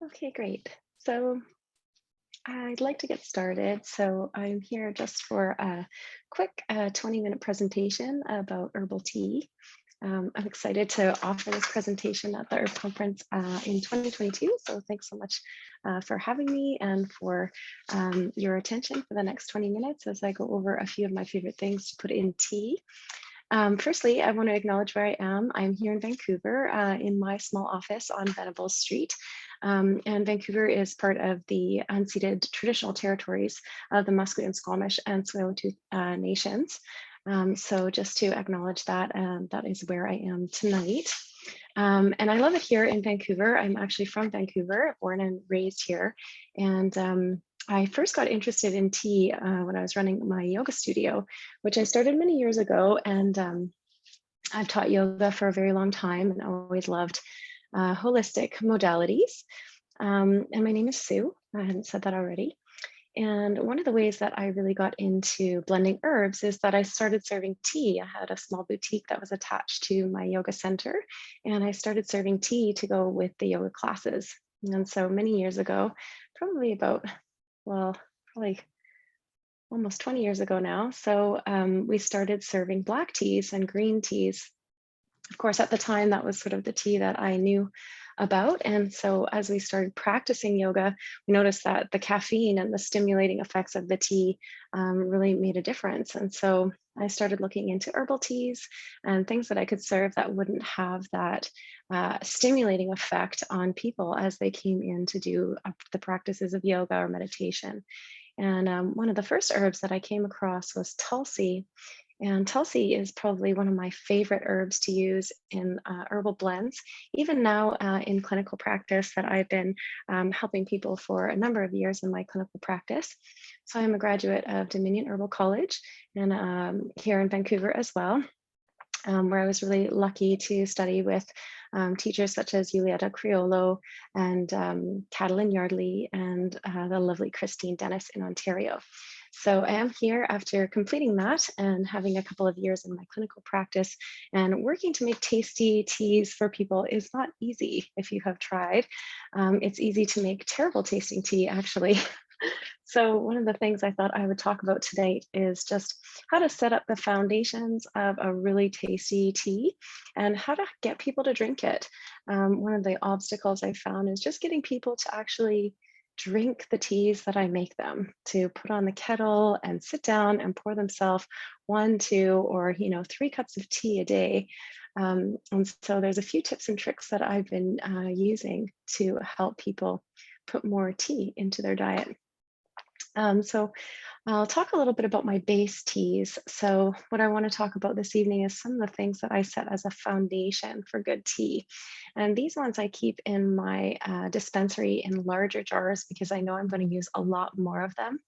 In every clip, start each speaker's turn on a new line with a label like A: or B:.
A: Okay, great. So I'd like to get started. So I'm here just for a quick 20-minute presentation about herbal tea. I'm excited to offer this presentation at the Herb Conference in 2022. So thanks so much for having me and for your attention for the next 20 minutes as I go over a few of my favorite things to put in tea. Firstly, I want to acknowledge where I am. I'm here in Vancouver in my small office on Venables Street. And Vancouver is part of the unceded traditional territories of the Musqueam, Squamish, and Tsleil-Waututh nations. So just to acknowledge that, that is where I am tonight. And I love it here in Vancouver. I'm actually from Vancouver, born and raised here. And I first got interested in tea when I was running my yoga studio, which I started many years ago. And I've taught yoga for a very long time and always loved holistic modalities. And my name is Sue. I hadn't said that already. And one of the ways that I really got into blending herbs is that I started serving tea. I had a small boutique that was attached to my yoga center, and I started serving tea to go with the yoga classes. And so many years ago, probably about, well, probably almost 20 years ago now. So we started serving black teas and green teas. Of course, at the time, that was sort of the tea that I knew about. And so as we started practicing yoga, we noticed that the caffeine and the stimulating effects of the tea really made a difference. And so I started looking into herbal teas and things that I could serve that wouldn't have that stimulating effect on people as they came in to do the practices of yoga or meditation. And one of the first herbs that I came across was tulsi. And Tulsi is probably one of my favorite herbs to use in herbal blends, even now in clinical practice that I've been helping people for a number of years in my clinical practice. So I'm a graduate of Dominion Herbal College and here in Vancouver as well. Where I was really lucky to study with teachers such as Julieta Criollo and Catalin Yardley and the lovely Christine Dennis in Ontario. So I am here after completing that and having a couple of years in my clinical practice, and working to make tasty teas for people is not easy if you have tried. It's easy to make terrible tasting tea, actually. So one of the things I thought I would talk about today is just how to set up the foundations of a really tasty tea and how to get people to drink it. One of the obstacles I found is just getting people to actually drink the teas that I make them, to put on the kettle and sit down and pour themselves one, two, or 3 cups of tea a day. And so there's a few tips and tricks that I've been using to help people put more tea into their diet. So I'll talk a little bit about my base teas. So what I want to talk about this evening is some of the things that I set as a foundation for good tea. And these ones I keep in my dispensary in larger jars because I know I'm going to use a lot more of them.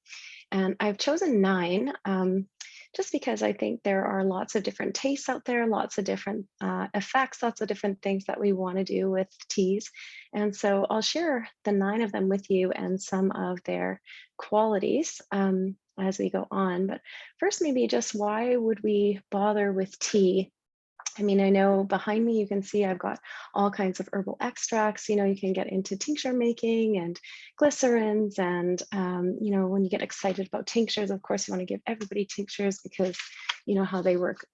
A: And I've chosen 9 just because I think there are lots of different tastes out there, lots of different effects, lots of different things that we want to do with teas. And so I'll share the 9 of them with you and some of their qualities as we go on. But first, maybe just why would we bother with tea? I mean, I know behind me, you can see I've got all kinds of herbal extracts. You can get into tincture making and glycerins. And, when you get excited about tinctures, of course, you want to give everybody tinctures because you know how they work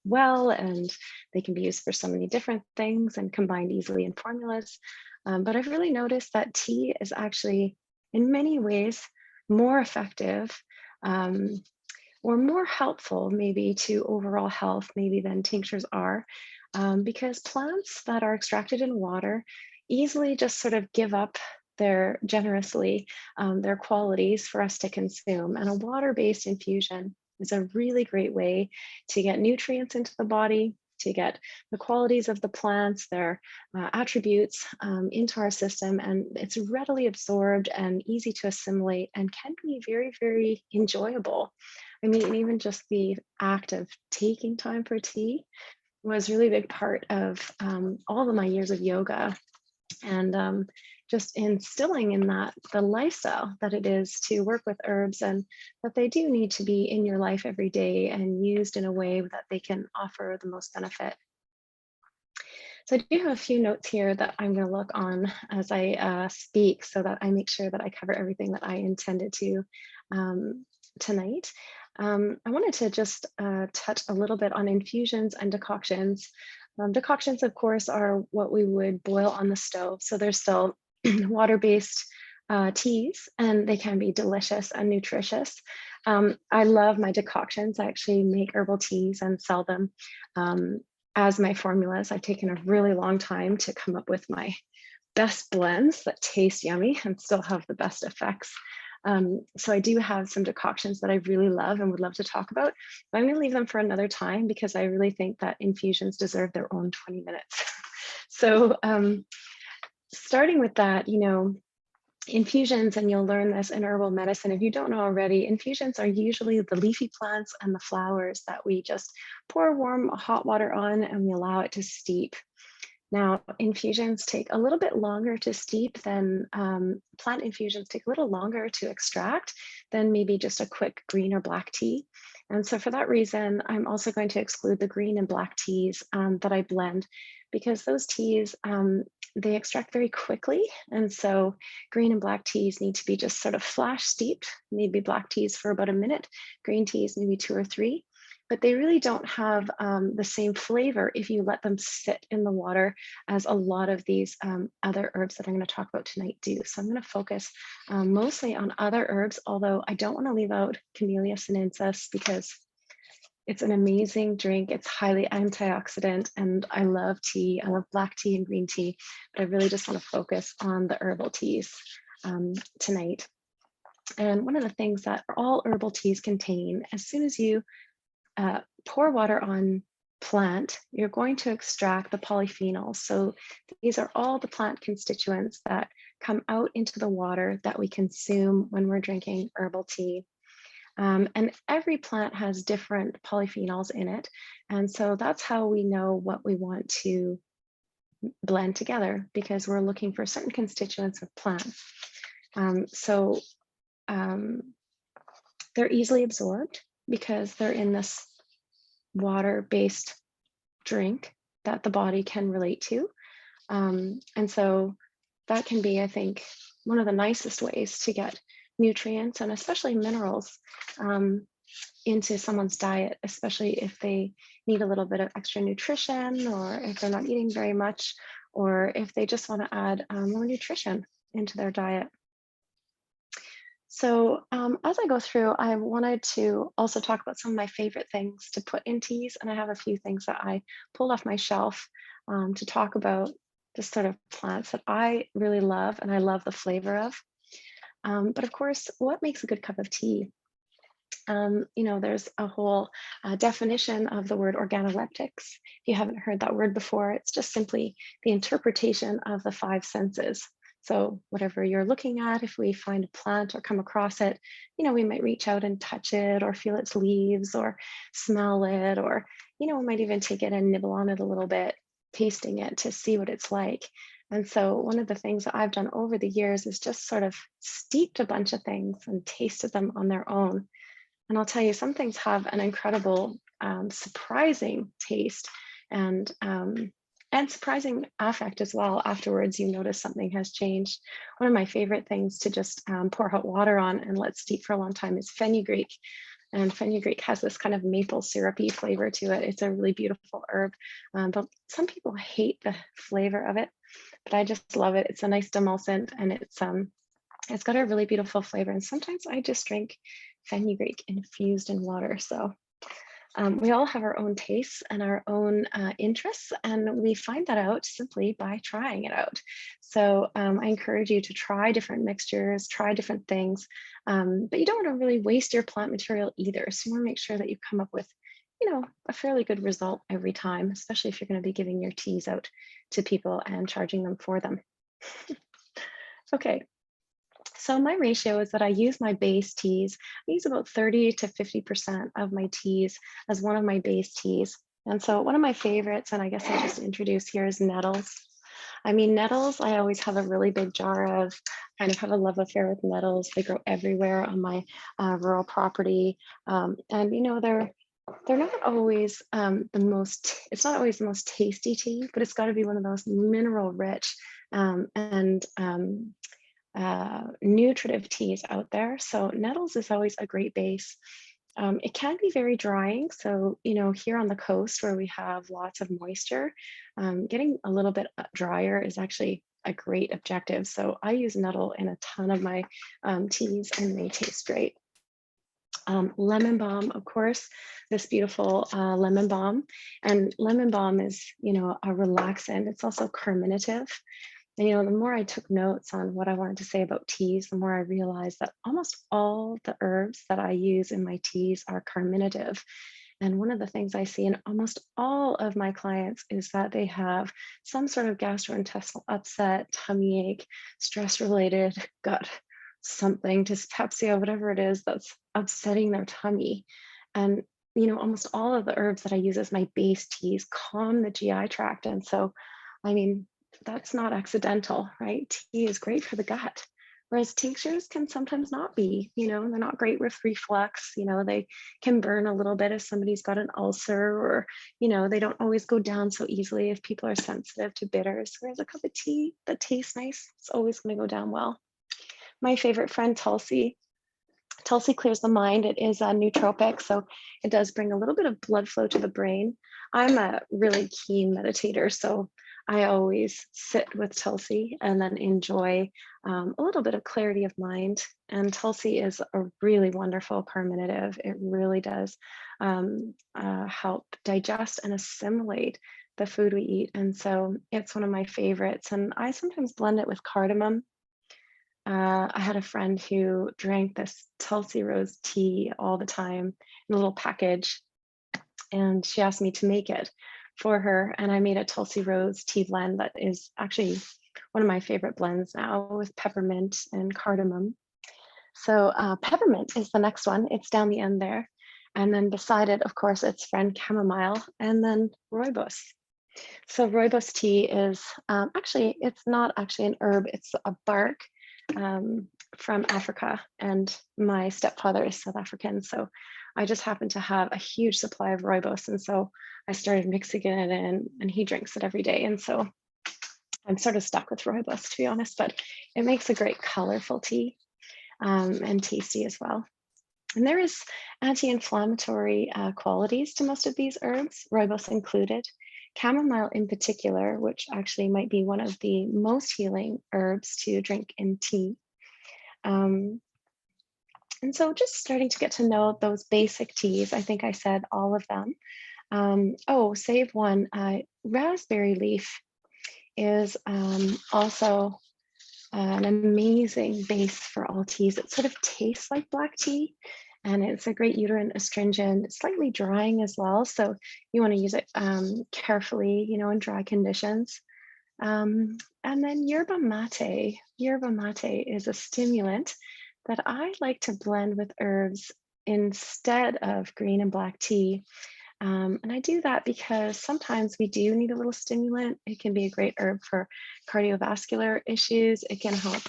A: well, and they can be used for so many different things and combined easily in formulas. But I've really noticed that tea is actually, in many ways, more effective or more helpful maybe to overall health maybe than tinctures are, because plants that are extracted in water easily just sort of give up their generously their qualities for us to consume. And a water-based infusion is a really great way to get nutrients into the body, to get the qualities of the plants, their attributes into our system. And it's readily absorbed and easy to assimilate and can be very, very enjoyable. I mean, even just the act of taking time for tea was really a big part of all of my years of yoga, and just instilling in that the lifestyle that it is to work with herbs, and that they do need to be in your life every day and used in a way that they can offer the most benefit. So I do have a few notes here that I'm going to look on as I speak so that I make sure that I cover everything that I intended to tonight. I wanted to just touch a little bit on infusions and decoctions. Decoctions, of course, are what we would boil on the stove. So they're still water-based teas, and they can be delicious and nutritious. I love my decoctions. I actually make herbal teas and sell them as my formulas. I've taken a really long time to come up with my best blends that taste yummy and still have the best effects. So I do have some decoctions that I really love and would love to talk about, but I'm going to leave them for another time because I really think that infusions deserve their own 20 minutes. So starting with that, infusions, and you'll learn this in herbal medicine. If you don't know already, infusions are usually the leafy plants and the flowers that we just pour warm hot water on and we allow it to steep. Now, infusions take a little bit longer to steep than plant infusions take a little longer to extract than maybe just a quick green or black tea. And so for that reason, I'm also going to exclude the green and black teas that I blend because those teas, they extract very quickly. And so green and black teas need to be just sort of flash steeped, maybe black teas for about a minute, green teas maybe 2 or 3. But they really don't have the same flavor if you let them sit in the water as a lot of these other herbs that I'm going to talk about tonight do. So I'm going to focus mostly on other herbs, although I don't want to leave out Camellia sinensis because it's an amazing drink. It's highly antioxidant, and I love tea. I love black tea and green tea, but I really just want to focus on the herbal teas tonight. And one of the things that all herbal teas contain, as soon as you pour water on plant, you're going to extract the polyphenols. So these are all the plant constituents that come out into the water that we consume when we're drinking herbal tea. And every plant has different polyphenols in it. And so that's how we know what we want to blend together, because we're looking for certain constituents of plants. They're easily absorbed because they're in this water-based drink that the body can relate to. And so that can be, I think, one of the nicest ways to get nutrients and especially minerals into someone's diet, especially if they need a little bit of extra nutrition, or if they're not eating very much, or if they just want to add more nutrition into their diet. So as I go through, I wanted to also talk about some of my favorite things to put in teas, and I have a few things that I pulled off my shelf to talk about, just sort of plants that I really love and I love the flavor of. But of course, what makes a good cup of tea? There's a whole definition of the word organoleptics. If you haven't heard that word before, it's just simply the interpretation of the 5 senses. So whatever you're looking at, if we find a plant or come across it, we might reach out and touch it or feel its leaves or smell it, or, we might even take it and nibble on it a little bit, tasting it to see what it's like. And so one of the things that I've done over the years is just sort of steeped a bunch of things and tasted them on their own. And I'll tell you, some things have an incredible, surprising taste and surprising affect as well. Afterwards, you notice something has changed. One of my favorite things to just pour hot water on and let steep for a long time is fenugreek. And fenugreek has this kind of maple syrupy flavor to it. It's a really beautiful herb, but some people hate the flavor of it, but I just love it. It's a nice demulcent, and it's got a really beautiful flavor. And sometimes I just drink fenugreek infused in water. So we all have our own tastes and our own interests, and we find that out simply by trying it out. So I encourage you to try different mixtures, try different things, but you don't want to really waste your plant material either. So you want to make sure that you come up with, a fairly good result every time, especially if you're going to be giving your teas out to people and charging them for them. Okay. So my ratio is that I use my base teas. I use about 30 to 50% of my teas as one of my base teas. And so one of my favorites, and I guess I just introduced here, is nettles. I mean, nettles, I always have a really big jar of, kind of have a love affair with nettles. They grow everywhere on my rural property. And they're They're not always it's not always the most tasty tea, but it's got to be one of those mineral rich and nutritive teas out there. So nettles is always a great base. It can be very drying. So, here on the coast where we have lots of moisture, getting a little bit drier is actually a great objective. So I use nettle in a ton of my teas and they taste great. Lemon balm, of course, this beautiful lemon balm. And lemon balm is, a relaxant. It's also carminative. And, the more I took notes on what I wanted to say about teas, the more I realized that almost all the herbs that I use in my teas are carminative. And one of the things I see in almost all of my clients is that they have some sort of gastrointestinal upset, tummy ache, stress related gut something, dyspepsia, whatever it is that's upsetting their tummy. And, almost all of the herbs that I use as my base teas calm the GI tract. And so, I mean, that's not accidental, right? Tea is great for the gut. Whereas tinctures can sometimes not be, they're not great with reflux. They can burn a little bit if somebody's got an ulcer or, they don't always go down so easily if people are sensitive to bitters. Whereas a cup of tea that tastes nice, it's always going to go down well. My favorite friend, Tulsi. Tulsi clears the mind. It is a nootropic, so it does bring a little bit of blood flow to the brain. I'm a really keen meditator, so I always sit with Tulsi and then enjoy a little bit of clarity of mind. And Tulsi is a really wonderful carminative. It really does help digest and assimilate the food we eat. And so it's one of my favorites. And I sometimes blend it with cardamom. I had a friend who drank this Tulsi rose tea all the time in a little package, and she asked me to make it for her. And I made a Tulsi rose tea blend that is actually one of my favorite blends now with peppermint and cardamom. So peppermint is the next one. It's down the end there. And then beside it, of course, it's friend chamomile and then rooibos. So rooibos tea is it's not actually an herb, it's a bark from Africa, and my stepfather is South African. So I just happen to have a huge supply of rooibos. And so I started mixing it in, and he drinks it every day. And so I'm sort of stuck with rooibos, to be honest, but it makes a great colorful tea and tasty as well. And there is anti-inflammatory qualities to most of these herbs, rooibos included. Chamomile in particular, which actually might be one of the most healing herbs to drink in tea. And so just starting to get to know those basic teas, I think I said all of them. Save one, raspberry leaf is also an amazing base for all teas. It sort of tastes like black tea, and it's a great uterine astringent, slightly drying as well. So you want to use it carefully, in dry conditions. And then yerba mate. Yerba mate is a stimulant that I like to blend with herbs instead of green and black tea. And I do that because sometimes we do need a little stimulant. It can be a great herb for cardiovascular issues. It can help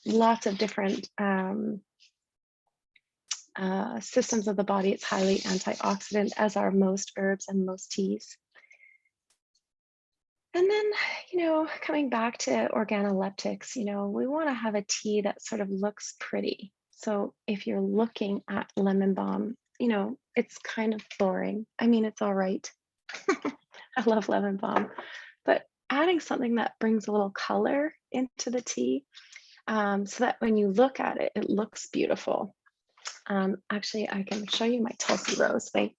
A: lots of different systems of the body. It's highly antioxidant, as are most herbs and most teas. And then, coming back to organoleptics, we want to have a tea that sort of looks pretty. So if you're looking at lemon balm, it's kind of boring. I mean, it's all right. I love lemon balm, but adding something that brings a little color into the tea so that when you look at it, it looks beautiful. Actually, I can show you my Tulsi rose. Wait.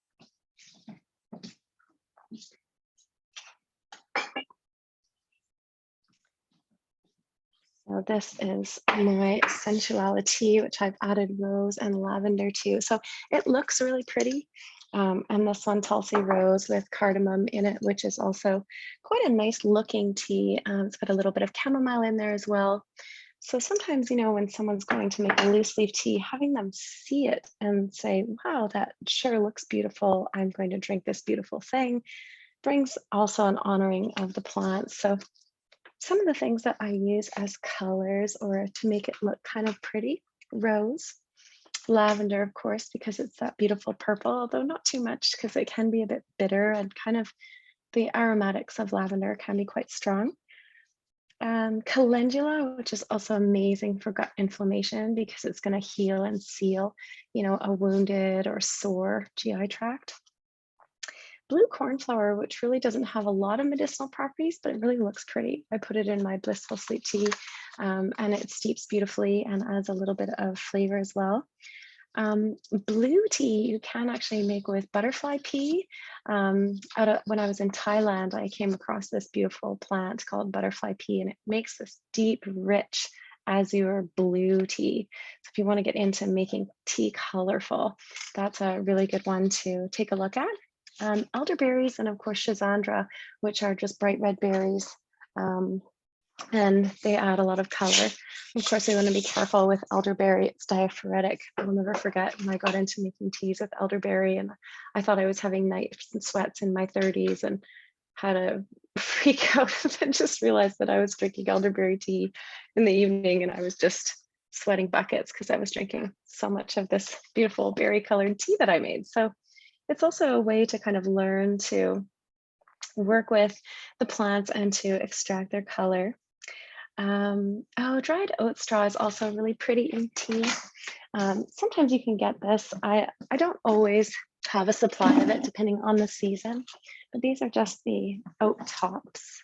A: So this is my sensuality, which I've added rose and lavender to. So it looks really pretty. And this one, Tulsi Rose with cardamom in it, which is also quite a nice looking tea. It's got a little bit of chamomile in there as well. So sometimes, when someone's going to make a loose leaf tea, having them see it and say, wow, that sure looks beautiful. I'm going to drink this beautiful thing, brings also an honoring of the plant. So some of the things that I use as colors or to make it look kind of pretty: rose. lavender, of course, because it's that beautiful purple, although not too much because it can be a bit bitter and kind of the aromatics of lavender can be quite strong. Calendula, which is also amazing for gut inflammation because it's going to heal and seal, a wounded or sore GI tract. Blue cornflower, which really doesn't have a lot of medicinal properties, but it really looks pretty. I put it in my blissful sleep tea, and it steeps beautifully and adds a little bit of flavor as well. Blue tea you can actually make with butterfly pea. When I was in Thailand, I came across this beautiful plant called butterfly pea, and it makes this deep, rich azure blue tea. So if you want to get into making tea colorful, that's a really good one to take a look at. Elderberries and of course schizandra, which are just bright red berries. And they add a lot of color. Of course, we want to be careful with elderberry. It's diaphoretic. I'll never forget when I got into making teas with elderberry, and I thought I was having nights and sweats in my 30s and had a freak out and just realized that I was drinking elderberry tea in the evening and I was just sweating buckets because I was drinking so much of this beautiful berry colored tea that I made. So it's also a way to kind of learn to work with the plants and to extract their color. Dried oat straw is also really pretty in tea. Sometimes you can get this. I don't always have a supply of it depending on the season, but these are just the oat tops.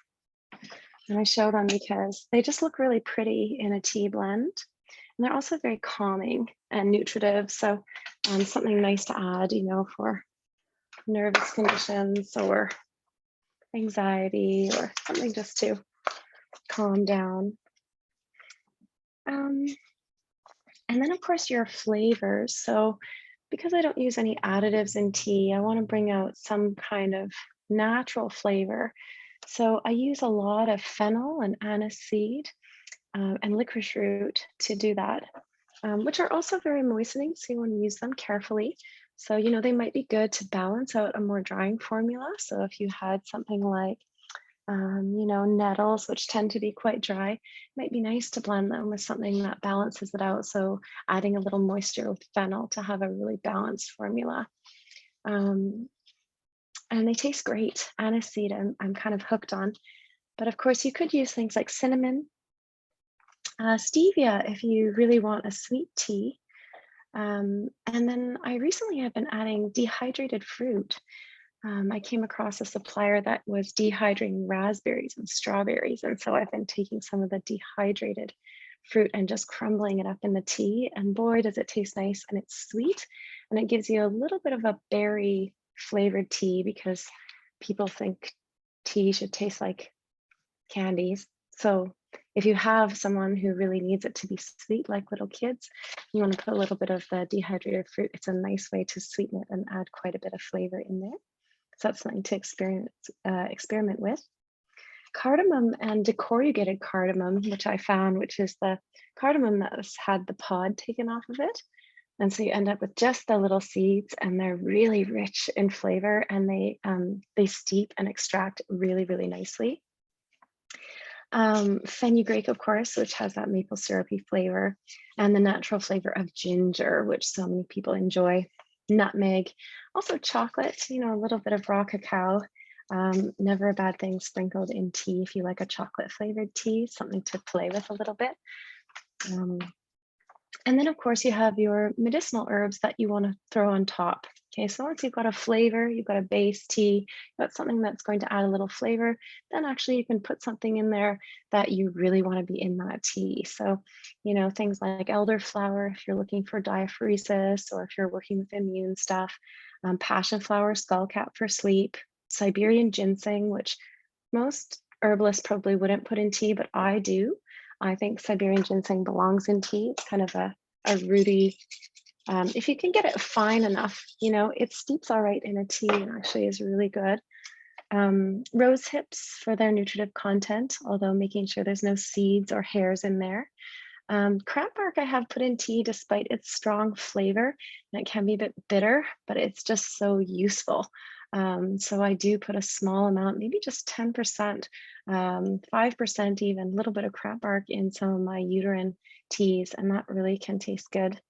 A: And I show them because they just look really pretty in a tea blend. And they're also very calming and nutritive. So something nice to add, for nervous conditions or anxiety or something just to calm down. And then of course your flavors. So because I don't use any additives in tea, I want to bring out some kind of natural flavor. So I use a lot of fennel and anise seed and licorice root to do that, which are also very moistening. So you want to use them carefully. So, they might be good to balance out a more drying formula. So if you had something like nettles, which tend to be quite dry, it might be nice to blend them with something that balances it out. So adding a little moisture with fennel to have a really balanced formula. And they taste great. Anise seed, I'm kind of hooked on. But of course, you could use things like cinnamon, stevia if you really want a sweet tea. And then I recently have been adding dehydrated fruit. I came across a supplier that was dehydrating raspberries and strawberries. And so I've been taking some of the dehydrated fruit and just crumbling it up in the tea. And boy, does it taste nice, and it's sweet. And it gives you a little bit of a berry flavored tea because people think tea should taste like candies. So if you have someone who really needs it to be sweet, like little kids, you want to put a little bit of the dehydrated fruit. It's a nice way to sweeten it and add quite a bit of flavor in there. So that's something to experiment with. Cardamom and decorrugated cardamom, which I found, which is the cardamom that's had the pod taken off of it. And so you end up with just the little seeds, and they're really rich in flavor, and they steep and extract really, really nicely. Fenugreek, of course, which has that maple syrupy flavor, and the natural flavor of ginger, which so many people enjoy. Nutmeg, also chocolate, a little bit of raw cacao. Never a bad thing sprinkled in tea if you like a chocolate flavored tea, something to play with a little bit. And then of course you have your medicinal herbs that you want to throw on top. Okay, so once you've got a flavor, you've got a base tea, you've got something that's going to add a little flavor, then actually you can put something in there that you really want to be in that tea. So, things like elderflower if you're looking for diaphoresis or if you're working with immune stuff, passion flower, skullcap for sleep, Siberian ginseng, which most herbalists probably wouldn't put in tea, but I do. I think Siberian ginseng belongs in tea. It's kind of a rooty, if you can get it fine enough, it steeps all right in a tea and actually is really good. Rose hips for their nutritive content, although making sure there's no seeds or hairs in there. Crab bark I have put in tea despite its strong flavor, and it can be a bit bitter, but it's just so useful. So I do put a small amount, maybe just 10%, 5% even, a little bit of crab bark in some of my uterine teas, and that really can taste good.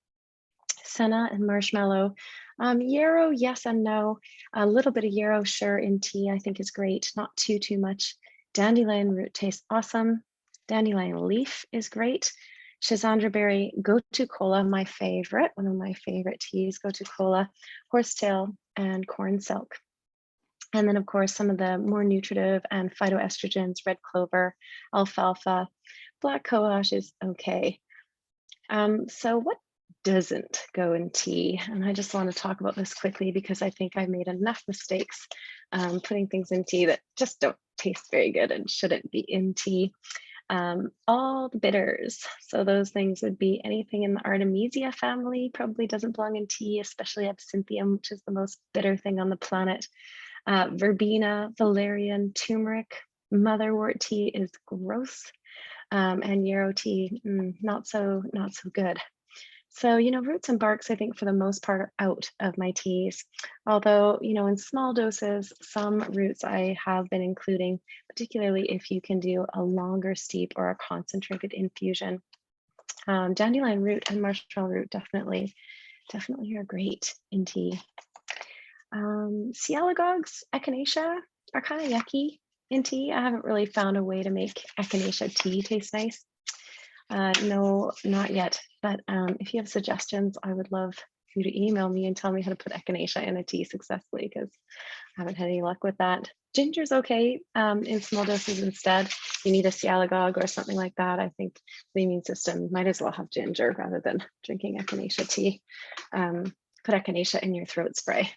A: senna and marshmallow. Yarrow, yes and no. A little bit of yarrow, sure, in tea, I think is great. Not too much. Dandelion root tastes awesome. Dandelion leaf is great. Schisandra berry, gotu kola, my favorite, one of my favorite teas, gotu kola, horsetail, and corn silk. And then, of course, some of the more nutritive and phytoestrogens, red clover, alfalfa, black cohosh is okay. So what doesn't go in tea? And I just want to talk about this quickly because I think I made enough mistakes putting things in tea that just don't taste very good and shouldn't be in tea. All the bitters. So those things would be anything in the Artemisia family, probably doesn't belong in tea, especially absinthium, which is the most bitter thing on the planet. Verbena, valerian, turmeric, motherwort tea is gross, and yarrow tea, not so good. So, roots and barks, I think for the most part are out of my teas. Although, in small doses, some roots I have been including, particularly if you can do a longer steep or a concentrated infusion. Dandelion root and marshmallow root definitely are great in tea. Sialagogues, echinacea are kind of yucky in tea. I haven't really found a way to make echinacea tea taste nice. No, not yet. But if you have suggestions, I would love you to email me and tell me how to put echinacea in a tea successfully because I haven't had any luck with that. Ginger's okay in small doses instead. You need a sialagogue or something like that. I think the immune system might as well have ginger rather than drinking echinacea tea. Put echinacea in your throat spray.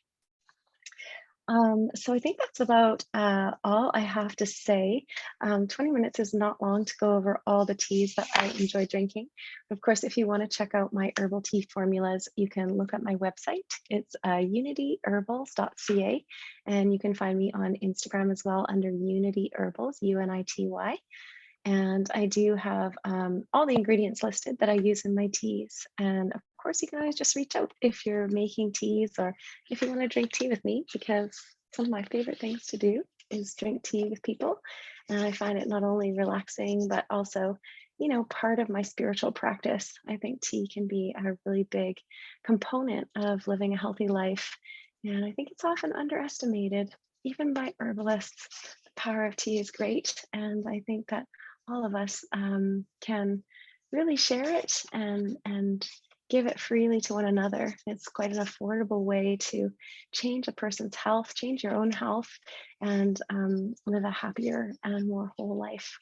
A: So I think that's about all I have to say. 20 minutes is not long to go over all the teas that I enjoy drinking. Of course, if you want to check out my herbal tea formulas, you can look at my website. It's unityherbals.ca, and you can find me on Instagram as well under Unity Herbals, Unity. And I do have all the ingredients listed that I use in my teas. And of course, you can always just reach out if you're making teas or if you want to drink tea with me, because some of my favorite things to do is drink tea with people. And I find it not only relaxing, but also, part of my spiritual practice. I think tea can be a really big component of living a healthy life. And I think it's often underestimated, even by herbalists. The power of tea is great. And I think that all of us can really share it and give it freely to one another. It's quite an affordable way to change a person's health, change your own health, and live a happier and more whole life.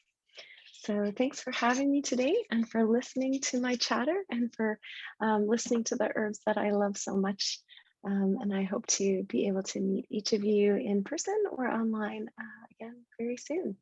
A: So thanks for having me today and for listening to my chatter and for listening to the herbs that I love so much. And I hope to be able to meet each of you in person or online again very soon.